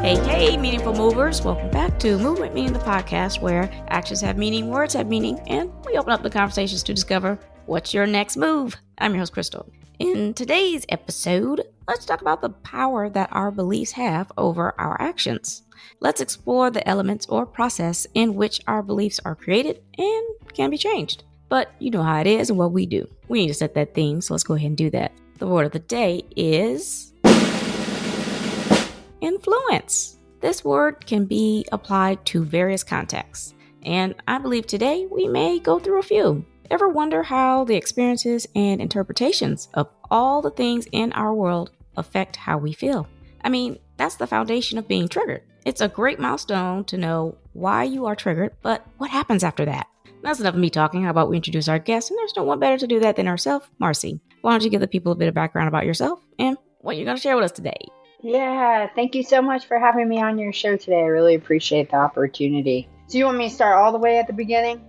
Hey, meaningful movers. Welcome back to Movement Meaning, the podcast where actions have meaning, words have meaning, and we open up the conversations to discover what's your next move. I'm your host, Krystal. In today's episode, let's talk about the power that our beliefs have over our actions. Let's explore the elements or process in which our beliefs are created and can be changed. But you know how it is and what we do. We need to set that theme, so let's go ahead and do that. The word of the day is influence. This word can be applied to various contexts, and I believe today we may go through a few. Ever wonder how the experiences and interpretations of all the things in our world affect how we feel? I mean, that's the foundation of being triggered. It's a great milestone to know why you are triggered, but what happens after that? That's enough of me talking. How about we introduce our guest? And there's no one better to do that than ourselves, Marcy. Why don't you give the people a bit of background about yourself and what you're going to share with us today? Yeah, thank you so much for having me on your show today. I really appreciate the opportunity. So you want me to start all the way at the beginning?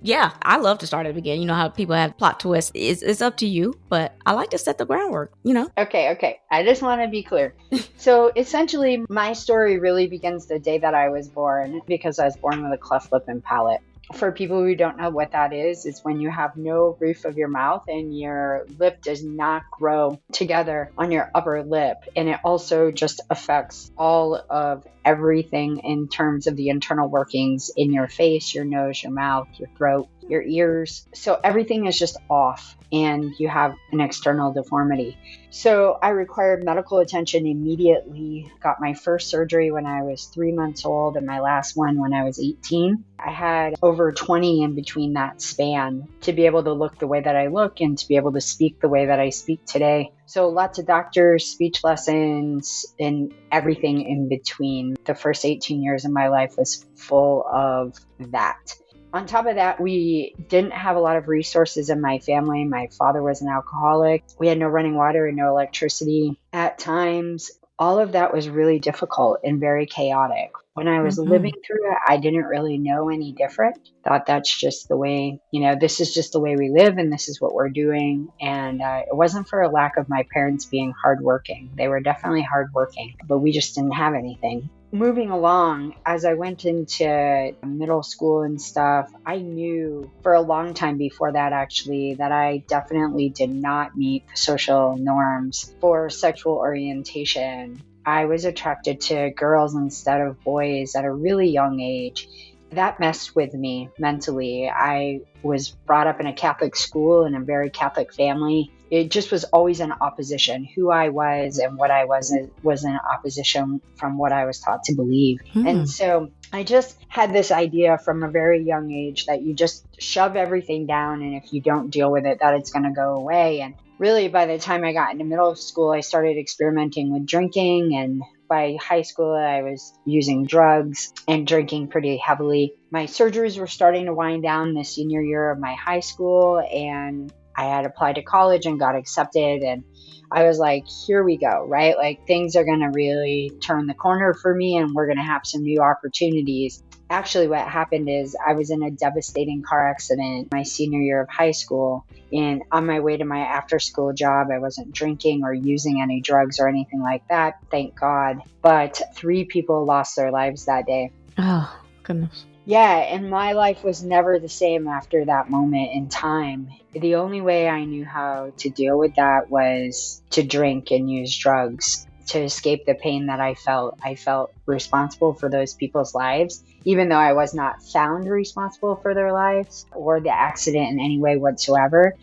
Yeah, I love to start at the beginning. You know how people have plot twists. It's up to you, but I like to set the groundwork, Okay. I just want to be clear. So essentially, my story really begins the day that I was born because I was born with a cleft lip and palate. For people who don't know what that is, it's when you have no roof of your mouth and your lip does not grow together on your upper lip. And it also just affects all of everything in terms of the internal workings in your face, your nose, your mouth, your throat, your ears. So everything is just off and you have an external deformity. So I required medical attention immediately. Got my first surgery when I was 3 months old and my last one when I was 18. I had over 20 in between that span to be able to look the way that I look and to be able to speak the way that I speak today. So lots of doctors, speech lessons, and everything in between. The first 18 years of my life was full of that. On top of that, we didn't have a lot of resources in my family. My father was an alcoholic. We had no running water and no electricity. At times, all of that was really difficult and very chaotic. When I was living through it, I didn't really know any different. Thought that's just the way, this is just the way we live and this is what we're doing. And it wasn't for a lack of my parents being hardworking. They were definitely hardworking, but we just didn't have anything. Moving along, as I went into middle school and stuff, I knew for a long time before that actually that I definitely did not meet the social norms for sexual orientation. I was attracted to girls instead of boys at a really young age. That messed with me mentally. I was brought up in a Catholic school in a very Catholic family. It just was always in opposition. Who I was and what I was in opposition from what I was taught to believe. And so I just had this idea from a very young age that you just shove everything down and if you don't deal with it, that it's going to go away. And really, by the time I got into middle school, I started experimenting with drinking. And by high school, I was using drugs and drinking pretty heavily. My surgeries were starting to wind down the senior year of my high school. And I had applied to college and got accepted. And I was like, here we go, right? Like things are going to really turn the corner for me and we're going to have some new opportunities. Actually, what happened is I was in a devastating car accident my senior year of high school. And on my way to my after school job, I wasn't drinking or using any drugs or anything like that, thank God. But 3 people lost their lives that day. Oh, goodness. Yeah, and my life was never the same after that moment in time. The only way I knew how to deal with that was to drink and use drugs to escape the pain that I felt. I felt responsible for those people's lives, even though I was not found responsible for their lives or the accident in any way whatsoever.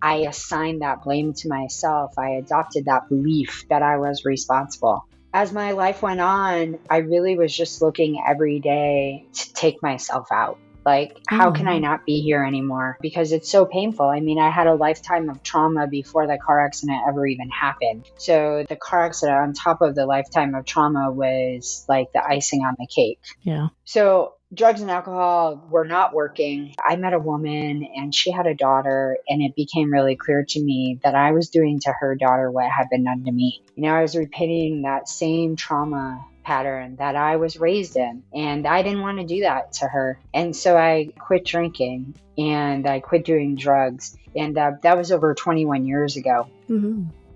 I assigned that blame to myself. I adopted that belief that I was responsible. As my life went on, I really was just looking every day to take myself out. Like, how can I not be here anymore? Because it's so painful. I mean, I had a lifetime of trauma before the car accident ever even happened. So the car accident on top of the lifetime of trauma was like the icing on the cake. Yeah. So drugs and alcohol were not working. I met a woman and she had a daughter, and it became really clear to me that I was doing to her daughter what had been done to me. I was repeating that same trauma pattern that I was raised in, and I didn't want to do that to her. And so I quit drinking and I quit doing drugs, and that was over 21 years ago.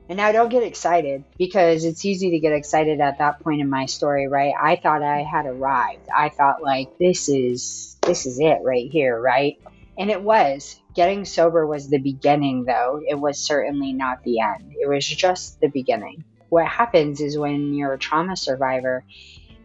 And now don't get excited, because it's easy to get excited at that point in my story, right? I thought I had arrived. I thought like, this is it right here, right? And it was. Getting sober was the beginning, though. It was certainly not the end. It was just the beginning. What happens is when you're a trauma survivor,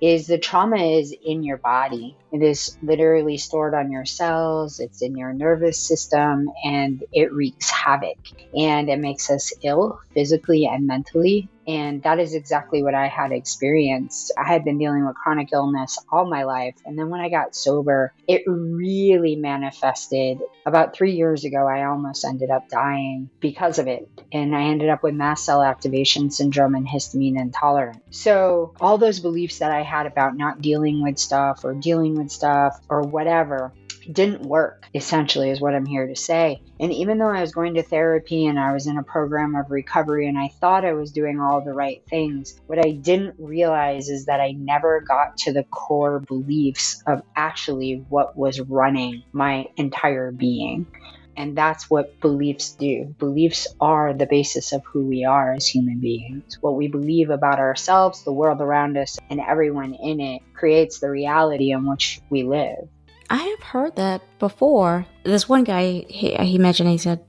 is the trauma is in your body. It is literally stored on your cells. It's in your nervous system, and it wreaks havoc, and it makes us ill physically and mentally. And that is exactly what I had experienced. I had been dealing with chronic illness all my life. And then when I got sober, it really manifested. About 3 years ago, I almost ended up dying because of it. And I ended up with mast cell activation syndrome and histamine intolerance. So all those beliefs that I had about not dealing with stuff or whatever didn't work, essentially, is what I'm here to say. And even though I was going to therapy and I was in a program of recovery and I thought I was doing all the right things, what I didn't realize is that I never got to the core beliefs of actually what was running my entire being. And that's what beliefs do. Beliefs are the basis of who we are as human beings. What we believe about ourselves, the world around us, and everyone in it creates the reality in which we live. I have heard that before. This one guy, he mentioned, he said,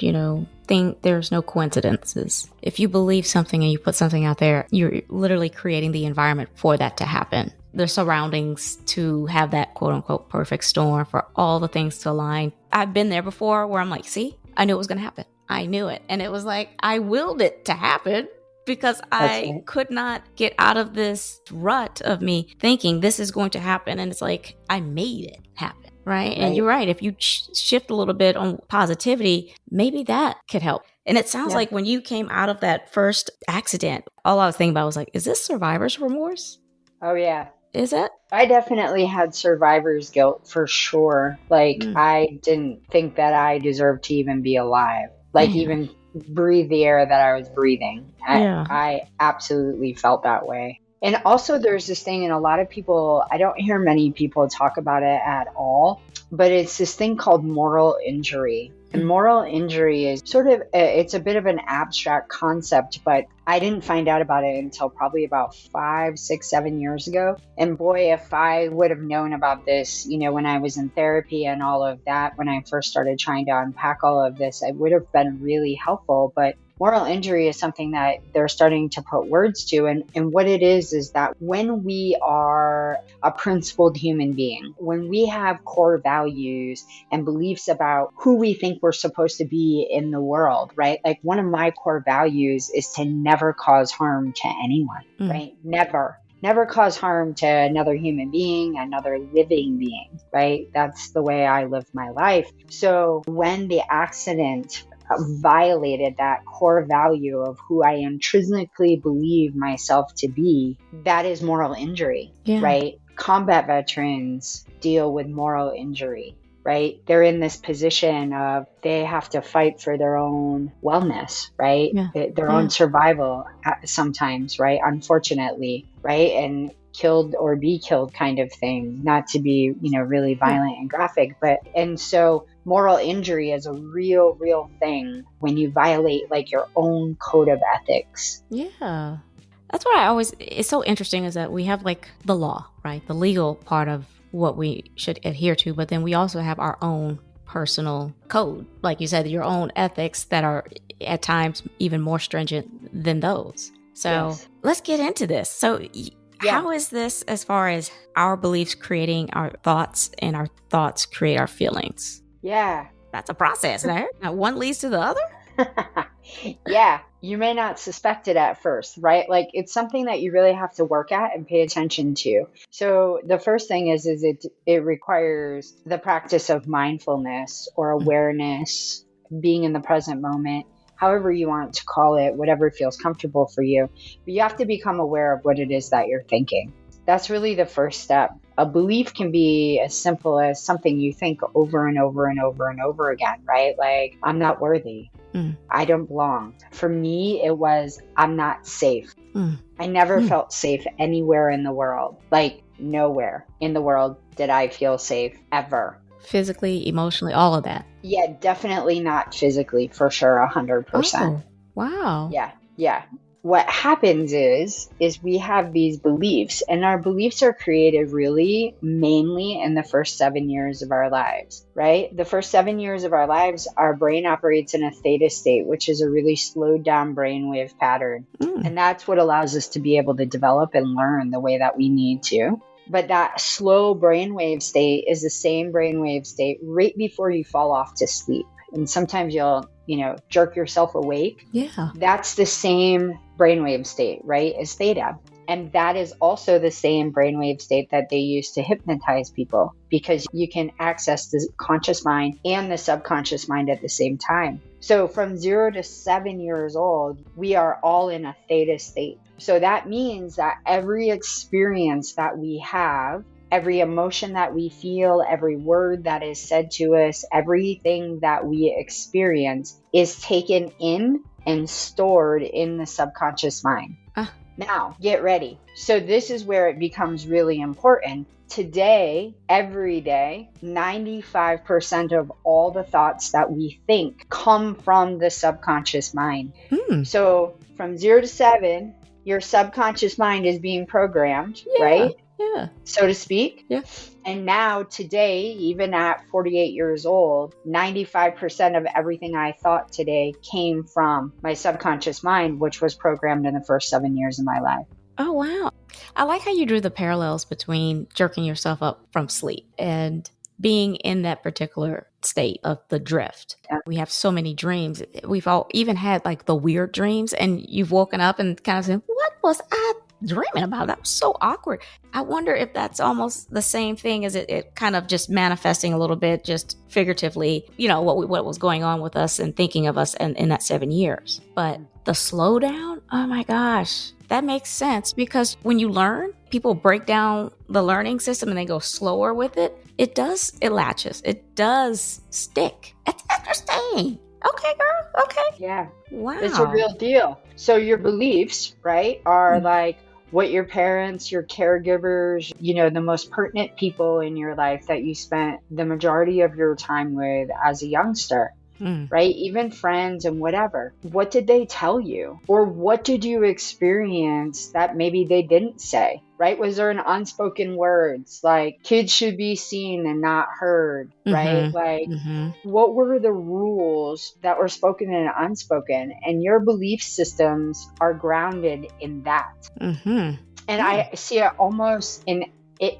think there's no coincidences. If you believe something and you put something out there, you're literally creating the environment for that to happen. The surroundings to have that quote unquote perfect storm for all the things to align. I've been there before where I'm like, see, I knew it was going to happen. I knew it. And it was like, I willed it to happen because I could not get out of this rut of me thinking this is going to happen. And it's like, I made it happen. Right. And you're right. If you shift a little bit on positivity, maybe that could help. And it sounds like when you came out of that first accident, all I was thinking about was like, is this survivor's remorse? Oh, yeah. Is it? I definitely had survivor's guilt for sure. Like, I didn't think that I deserved to even be alive. Like, even breathe the air that I was breathing. I absolutely felt that way. And also there's this thing, and a lot of people, I don't hear many people talk about it at all, but it's this thing called moral injury. And moral injury is sort of, it's a bit of an abstract concept, but I didn't find out about it until probably about 5, 6, 7 years ago. And boy, if I would have known about this, when I was in therapy and all of that, when I first started trying to unpack all of this, it would have been really helpful. But moral injury is something that they're starting to put words to. And what it is that when we are a principled human being, when we have core values and beliefs about who we think we're supposed to be in the world, right? Like one of my core values is to never cause harm to anyone, right? Never cause harm to another human being, another living being, right? That's the way I live my life. So when the accident violated that core value of who I intrinsically believe myself to be, that is moral injury, right? Combat veterans deal with moral injury, right? They're in this position of they have to fight for their own wellness, right? Their own survival sometimes, right? Unfortunately, right? And killed or be killed kind of thing, not to be, really violent and graphic, and so moral injury is a real thing when you violate like your own code of ethics. Yeah. That's what it's so interesting is that we have like the law, right? The legal part of what we should adhere to, but then we also have our own personal code. Like you said, your own ethics that are at times even more stringent than those. So let's get into this. So how is this as far as our beliefs creating our thoughts and our thoughts create our feelings? Yeah. That's a process, right? Now, one leads to the other? Yeah. You may not suspect it at first, right? Like it's something that you really have to work at and pay attention to. So the first thing is it requires the practice of mindfulness or awareness, being in the present moment, however you want to call it, whatever feels comfortable for you. But you have to become aware of what it is that you're thinking. That's really the first step. A belief can be as simple as something you think over and over and over and over again, right? Like, I'm not worthy. I don't belong. For me, it was, I'm not safe. I never felt safe anywhere in the world. Like, nowhere in the world did I feel safe ever. Physically, emotionally, all of that? Yeah, definitely not physically, for sure, 100%. Oh, wow. Yeah. Yeah. What happens is we have these beliefs, and our beliefs are created really mainly in the first 7 years of our lives, right? The first 7 years of our lives, our brain operates in a theta state, which is a really slowed down brainwave pattern. And that's what allows us to be able to develop and learn the way that we need to. But that slow brainwave state is the same brainwave state right before you fall off to sleep. And sometimes you'll, jerk yourself awake. Yeah. That's the same brainwave state, right, as theta. And that is also the same brainwave state that they use to hypnotize people, because you can access the conscious mind and the subconscious mind at the same time. So from 0 to 7 years old, we are all in a theta state. So that means that every experience that we have, every emotion that we feel, every word that is said to us, everything that we experience is taken in and stored in the subconscious mind. Now, get ready. So this is where it becomes really important. Today, every day, 95% of all the thoughts that we think come from the subconscious mind. So from 0 to 7, your subconscious mind is being programmed, right? Yeah. So to speak. Yeah. And now today, even at 48 years old, 95% of everything I thought today came from my subconscious mind, which was programmed in the first 7 years of my life. Oh, wow. I like how you drew the parallels between jerking yourself up from sleep and being in that particular state of the drift. Yeah. We have so many dreams. We've all even had like the weird dreams, and you've woken up and kind of said, what was I dreaming about? That was so awkward. I wonder if that's almost the same thing as it kind of just manifesting a little bit, just figuratively, what was going on with us and thinking of us in that 7 years. But the slowdown, oh my gosh, that makes sense, because when you learn, people break down the learning system and they go slower with it. It latches. It does stick. It's interesting. Okay, girl. Okay. Yeah. Wow. It's a real deal. So your beliefs, right, are like what your parents, your caregivers, the most pertinent people in your life that you spent the majority of your time with as a youngster, right? Even friends and whatever. What did they tell you? Or what did you experience that maybe they didn't say, right? Was there an unspoken words like kids should be seen and not heard, right? Like what were the rules that were spoken and unspoken? And your belief systems are grounded in that. And I see it almost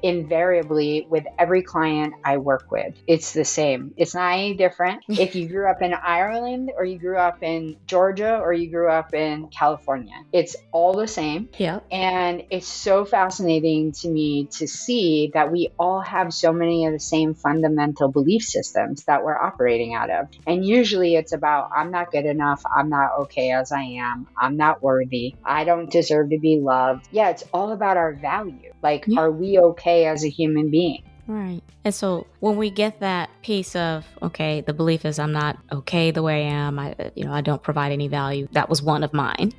invariably with every client I work with. It's the same. It's not any different if you grew up in Ireland or you grew up in Georgia or you grew up in California. It's all the same. Yeah. And it's so fascinating to me to see that we all have so many of the same fundamental belief systems that we're operating out of. And usually it's about, I'm not good enough. I'm not okay as I am. I'm not worthy. I don't deserve to be loved. Yeah, it's all about our value. Like, are we okay as a human being? Right. And so when we get that piece of, okay, the belief is I'm not okay the way I am, I don't provide any value. That was one of mine.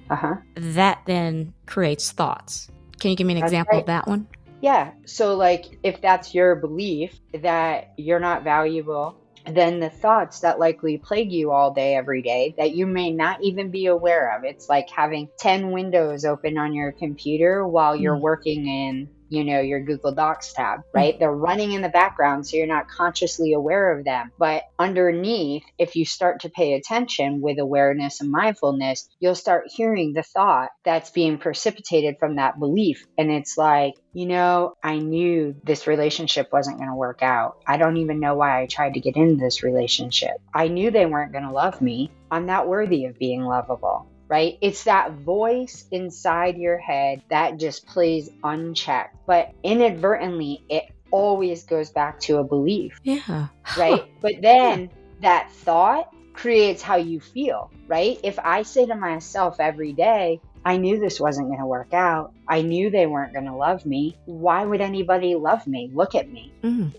That then creates thoughts. Can you give me an example of that one? Yeah. So like if that's your belief that you're not valuable, then the thoughts that likely plague you all day, every day, that you may not even be aware of. It's like having 10 windows open on your computer while you're working in, your Google Docs tab, right? They're running in the background, so you're not consciously aware of them. But underneath, if you start to pay attention with awareness and mindfulness, you'll start hearing the thought that's being precipitated from that belief. And it's like, I knew this relationship wasn't going to work out. I don't even know why I tried to get into this relationship. I knew they weren't going to love me. I'm not worthy of being lovable, right? It's that voice inside your head that just plays unchecked. But inadvertently, it always goes back to a belief. Yeah. Right? But then that thought creates how you feel, right? If I say to myself every day, I knew this wasn't going to work out. I knew they weren't going to love me. Why would anybody love me? Look at me.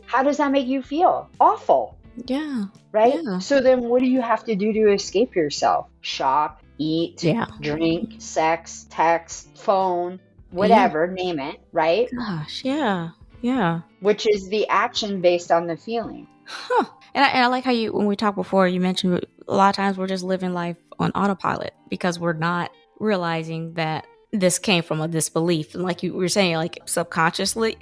How does that make you feel? Awful. Yeah. Right? Yeah. So then what do you have to do to escape yourself? Shop, eat, drink, sex, text, phone, whatever, name it, right? Gosh, yeah. Yeah. Which is the action based on the feeling. Huh. And I like how when we talked before, you mentioned a lot of times we're just living life on autopilot because we're not realizing that this came from a disbelief. And like you were saying, like subconsciously,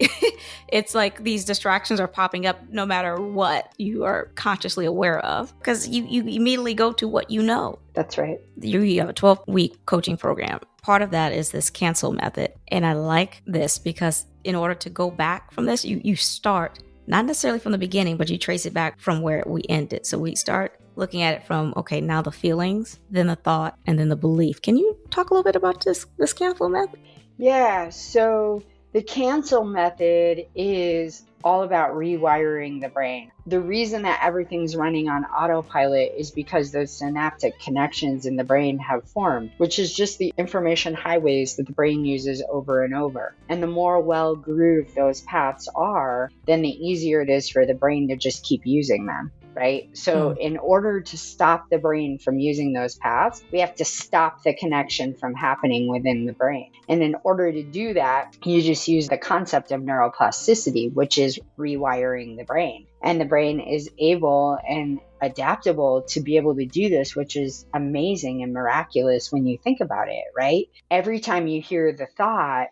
it's like these distractions are popping up no matter what you are consciously aware of, because you immediately go to what you know. That's right. You have a 12-week coaching program. Part of that is this cancel method. And I like this because in order to go back from this, you start not necessarily from the beginning, but you trace it back from where we ended. So we start looking at it from, okay, now the feelings, then the thought, and then the belief. Can you talk a little bit about this cancel method? Yeah, so the cancel method is all about rewiring the brain. The reason that everything's running on autopilot is because those synaptic connections in the brain have formed, which is just the information highways that the brain uses over and over. And the more well-grooved those paths are, then the easier it is for the brain to just keep using them. Right? So in order to stop the brain from using those paths, we have to stop the connection from happening within the brain. And in order to do that, you just use the concept of neuroplasticity, which is rewiring the brain. And the brain is able and adaptable to be able to do this, which is amazing and miraculous when you think about it, right? Every time you hear the thought,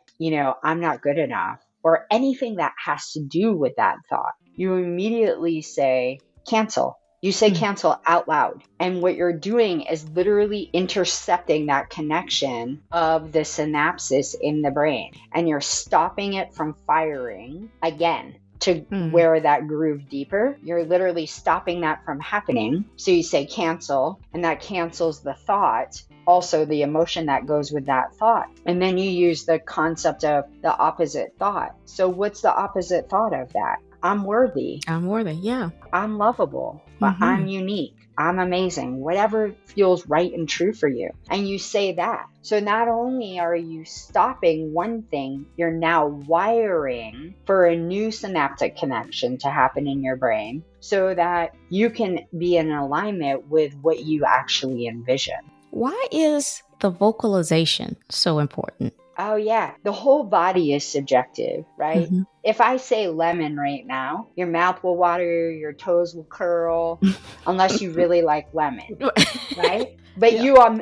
I'm not good enough, or anything that has to do with that thought, you immediately say, cancel. You say cancel out loud. And what you're doing is literally intercepting that connection of the synapses in the brain. And you're stopping it from firing again to wear that groove deeper. You're literally stopping that from happening. So you say cancel, and that cancels the thought, also the emotion that goes with that thought. And then you use the concept of the opposite thought. So what's the opposite thought of that? I'm worthy. I'm worthy, yeah. I'm lovable, but I'm unique. I'm amazing. Whatever feels right and true for you. And you say that. So not only are you stopping one thing, you're now wiring for a new synaptic connection to happen in your brain so that you can be in alignment with what you actually envision. Why is the vocalization so important? Oh, yeah. The whole body is subjective, right? If I say lemon right now, your mouth will water, your toes will curl, unless you really like lemon, right? But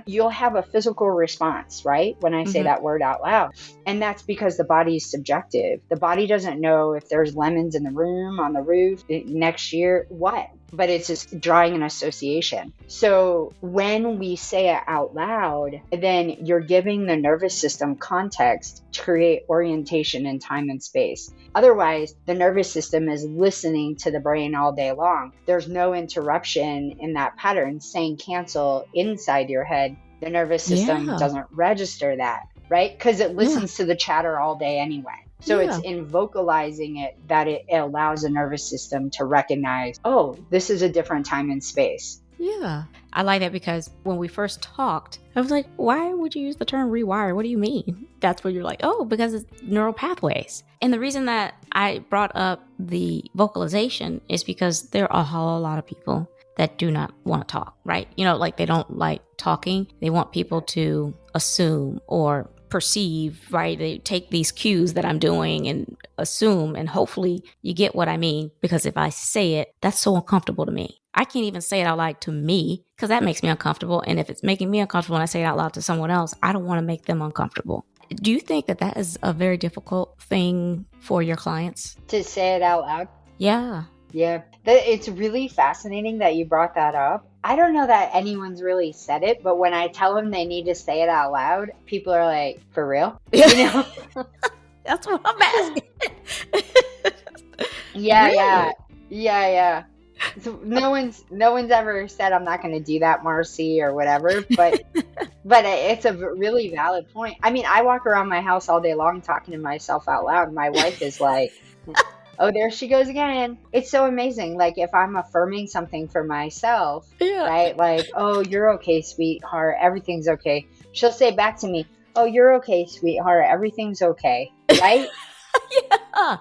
you'll have a physical response, right? When I say that word out loud. And that's because the body is subjective. The body doesn't know if there's lemons in the room, on the roof, next year, what? But it's just drawing an association. So when we say it out loud, then you're giving the nervous system context to create orientation in time and space. Otherwise, the nervous system is listening to the brain all day long. There's no interruption in that pattern. Saying cancel inside your head, the nervous system doesn't register that, right? Because it listens to the chatter all day anyway. So it's in vocalizing it that it allows the nervous system to recognize, oh, this is a different time and space. Yeah. I like that because when we first talked, I was like, why would you use the term rewire? What do you mean? That's where you're like, oh, because it's neural pathways. And the reason that I brought up the vocalization is because there are a whole lot of people that do not want to talk, right? Like they don't like talking. They want people to assume or perceive, right? They take these cues that I'm doing and assume, and hopefully you get what I mean. Because if I say it, that's so uncomfortable to me. I can't even say it out loud to me because that makes me uncomfortable. And if it's making me uncomfortable and I say it out loud to someone else, I don't want to make them uncomfortable. Do you think that that is a very difficult thing for your clients? To say it out loud? Yeah. Yeah. It's really fascinating that you brought that up. I don't know that anyone's really said it, but when I tell them they need to say it out loud, people are like, for real? That's what I'm asking. Yeah. So no one's ever said I'm not going to do that, Marcy, or whatever, but it's a really valid point. I mean, I walk around my house all day long talking to myself out loud. My wife is like, oh, there she goes again. It's so amazing. Like if I'm affirming something for myself, right? Like, oh, you're okay, sweetheart. Everything's okay. She'll say back to me, oh, you're okay, sweetheart. Everything's okay. Right? Yeah.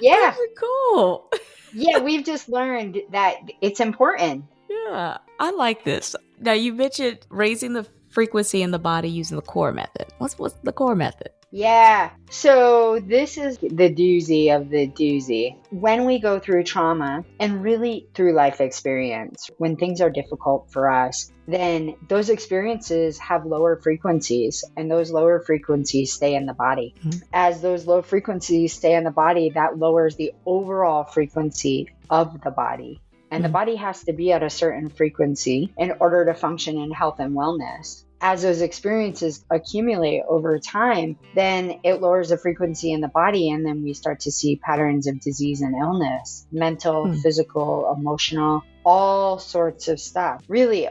That's cool. Yeah. We've just learned that it's important. Yeah. I like this. Now you mentioned raising the frequency in the body using the core method. What's the core method? Yeah. So this is the doozy of the doozy. When we go through trauma and really through life experience, when things are difficult for us, then those experiences have lower frequencies, and those lower frequencies stay in the body. Mm-hmm. As those low frequencies stay in the body, that lowers the overall frequency of the body. And the body has to be at a certain frequency in order to function in health and wellness. As those experiences accumulate over time, then it lowers the frequency in the body, and then we start to see patterns of disease and illness, mental, physical, emotional, all sorts of stuff. Really,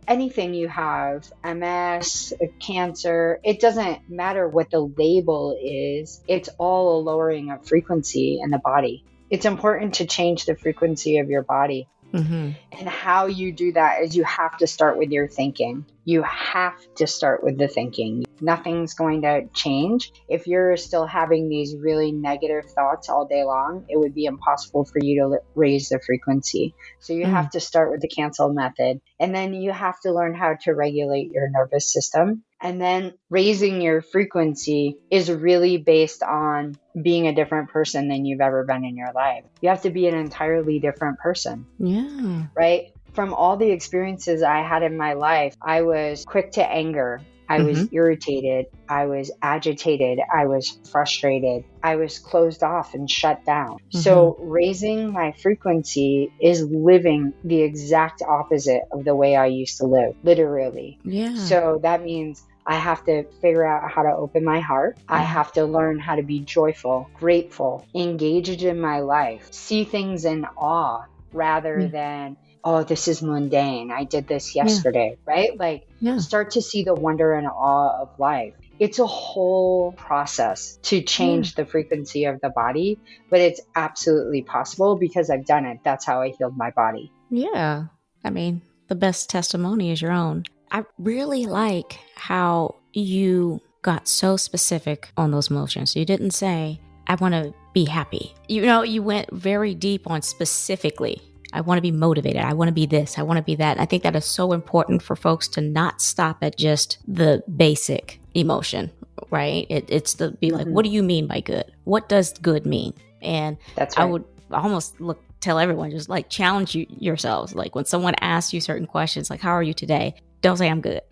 anything you have, MS, cancer, it doesn't matter what the label is, it's all a lowering of frequency in the body. It's important to change the frequency of your body. Mm-hmm. And how you do that is you have to start with your thinking. You have to start with the thinking. Nothing's going to change. If you're still having these really negative thoughts all day long, it would be impossible for you to raise the frequency. So you have to start with the cancel method. And then you have to learn how to regulate your nervous system. And then raising your frequency is really based on being a different person than you've ever been in your life. You have to be an entirely different person. Yeah. Right? From all the experiences I had in my life, I was quick to anger. I was irritated. I was agitated. I was frustrated. I was closed off and shut down. So raising my frequency is living the exact opposite of the way I used to live, literally. Yeah. So that means I have to figure out how to open my heart. I have to learn how to be joyful, grateful, engaged in my life, see things in awe rather than, oh, this is mundane. I did this yesterday, right? Like start to see the wonder and awe of life. It's a whole process to change the frequency of the body, but it's absolutely possible because I've done it. That's how I healed my body. Yeah. I mean, the best testimony is your own. I really like how you got so specific on those motions. You didn't say, I want to be happy. You went very deep on specifically. I want to be motivated. I want to be this. I want to be that. I think that is so important for folks to not stop at just the basic emotion, right? It's to be like, what do you mean by good? What does good mean? And that's right. I would almost tell everyone, just like challenge yourselves. Like when someone asks you certain questions, like, how are you today? Don't say I'm good.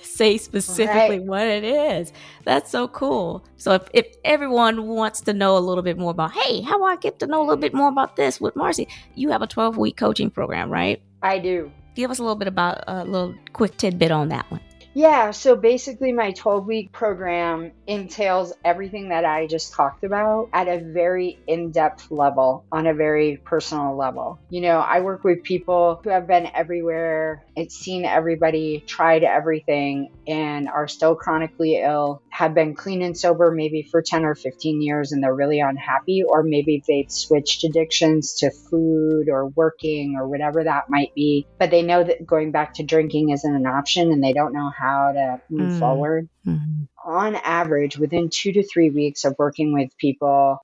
Say specifically what it is. That's so cool. So if everyone wants to know a little bit more about, hey, how do I get to know a little bit more about this with Marcy? You have a 12-week coaching program, right? I do. Give us a little bit about a little quick tidbit on that one. Yeah, so basically my 12-week program entails everything that I just talked about at a very in-depth level, on a very personal level. I work with people who have been everywhere, seen everybody, tried everything, and are still chronically ill, have been clean and sober maybe for 10 or 15 years, and they're really unhappy, or maybe they've switched addictions to food or working or whatever that might be, but they know that going back to drinking isn't an option, and they don't know how to move forward. On average, within 2 to 3 weeks of working with people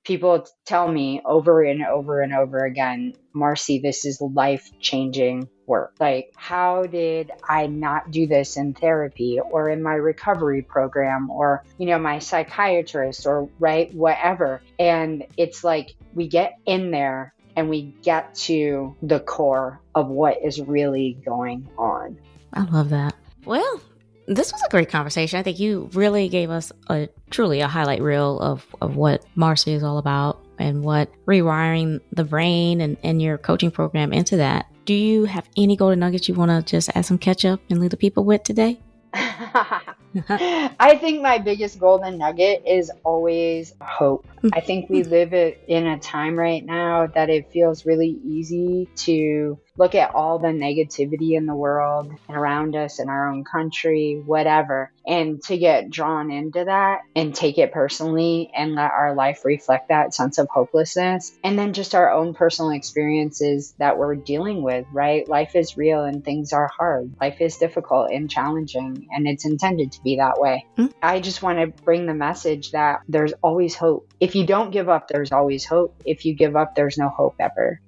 tell me over and over and over again, Marcy, this is life-changing work. Like, how did I not do this in therapy or in my recovery program or, my psychiatrist or whatever. And it's like we get in there and we get to the core of what is really going on. I love that. Well, this was a great conversation. I think you really gave us truly a highlight reel of what Marcy is all about and what rewiring the brain and your coaching program into that. Do you have any golden nuggets you want to just add some ketchup and leave the people with today? I think my biggest golden nugget is always hope. I think we live in a time right now that it feels really easy to look at all the negativity in the world and around us in our own country, whatever, and to get drawn into that and take it personally and let our life reflect that sense of hopelessness. And then just our own personal experiences that we're dealing with, right? Life is real and things are hard. Life is difficult and challenging, and it's intended to be that way. I just want to bring the message that there's always hope. If you don't give up, there's always hope. If you give up, there's no hope ever.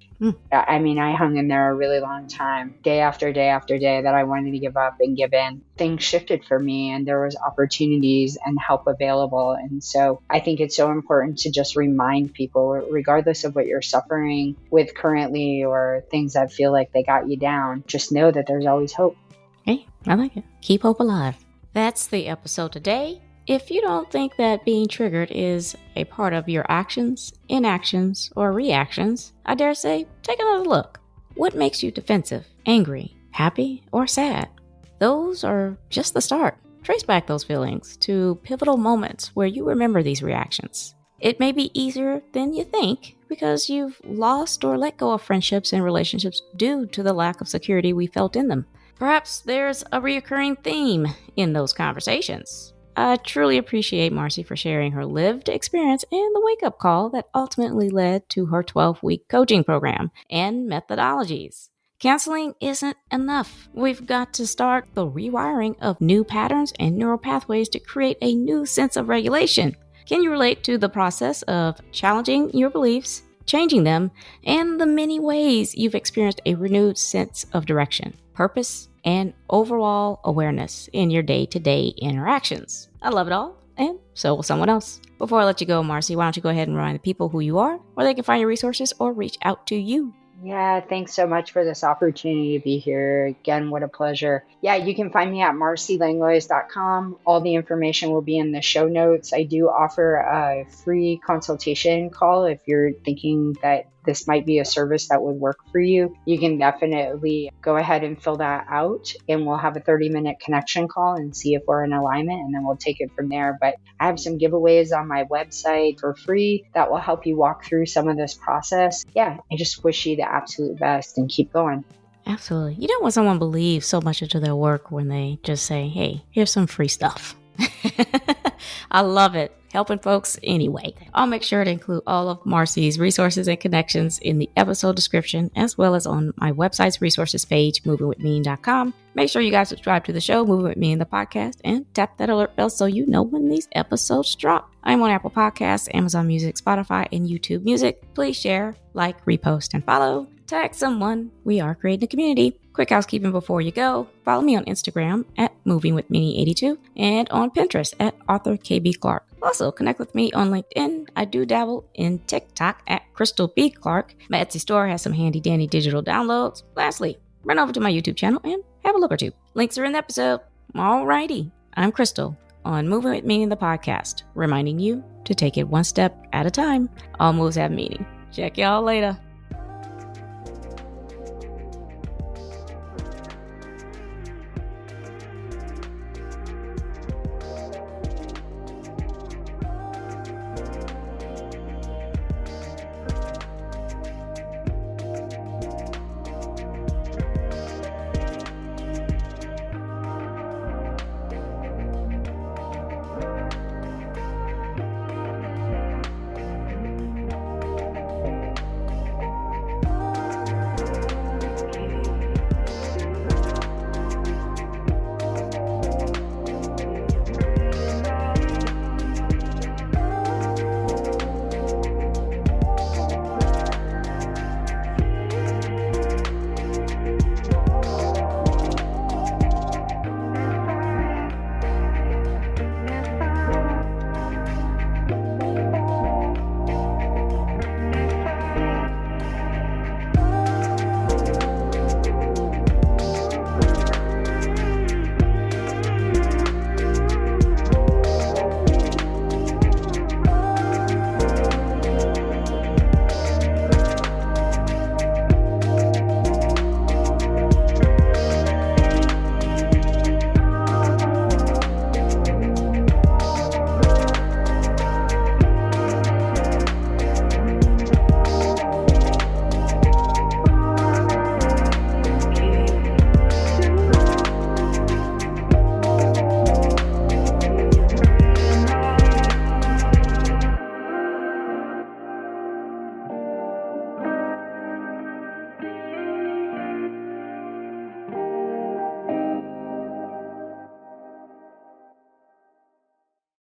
I mean, I hung in there a really long time, day after day after day, that I wanted to give up and give in. Things shifted for me, and there was opportunities and help available. And so I think it's so important to just remind people, regardless of what you're suffering with currently or things that feel like they got you down, just know that there's always hope. Hey, I like it. Keep hope alive. That's the episode today. If you don't think that being triggered is a part of your actions, inactions, or reactions, I dare say, take another look. What makes you defensive, angry, happy, or sad? Those are just the start. Trace back those feelings to pivotal moments where you remember these reactions. It may be easier than you think because you've lost or let go of friendships and relationships due to the lack of security we felt in them. Perhaps there's a reoccurring theme in those conversations. I truly appreciate Marcy for sharing her lived experience and the wake-up call that ultimately led to her 12-week coaching program and methodologies. Counseling isn't enough. We've got to start the rewiring of new patterns and neural pathways to create a new sense of regulation. Can you relate to the process of challenging your beliefs, changing them, and the many ways you've experienced a renewed sense of direction, purpose, and overall awareness in your day-to-day interactions? I love it all, and so will someone else. Before I let you go, Marcy, why don't you go ahead and remind the people who you are, where they can find your resources, or reach out to you? Yeah, thanks so much for this opportunity to be here. Again, what a pleasure. Yeah, you can find me at marcylanglois.com. All the information will be in the show notes. I do offer a free consultation call if you're thinking that this might be a service that would work for you. You can definitely go ahead and fill that out, and we'll have a 30-minute connection call and see if we're in alignment, and then we'll take it from there. But I have some giveaways on my website for free that will help you walk through some of this process. Yeah, I just wish you the absolute best and keep going. Absolutely. You don't want someone to believe so much into their work when they just say, hey, here's some free stuff. I love it. Helping folks anyway. I'll make sure to include all of Marcy's resources and connections in the episode description, as well as on my website's resources page, movingwithmean.com. Make sure you guys subscribe to the show, Moving With Me in the podcast, and tap that alert bell so you know when these episodes drop. I'm on Apple Podcasts, Amazon Music, Spotify, and YouTube Music. Please share, like, repost, and follow. Tag someone. We are creating a community. Quick housekeeping before you go. Follow me on Instagram at movingwithminnie82 and on Pinterest at Author KB Clark. Also, connect with me on LinkedIn. I do dabble in TikTok at Krystal B. Clark. My Etsy store has some handy dandy digital downloads. Lastly, run over to my YouTube channel and have a look or two. Links are in the episode. Alrighty, I'm Krystal on Moving With Me in the podcast, reminding you to take it one step at a time. All moves have meaning. Check y'all later.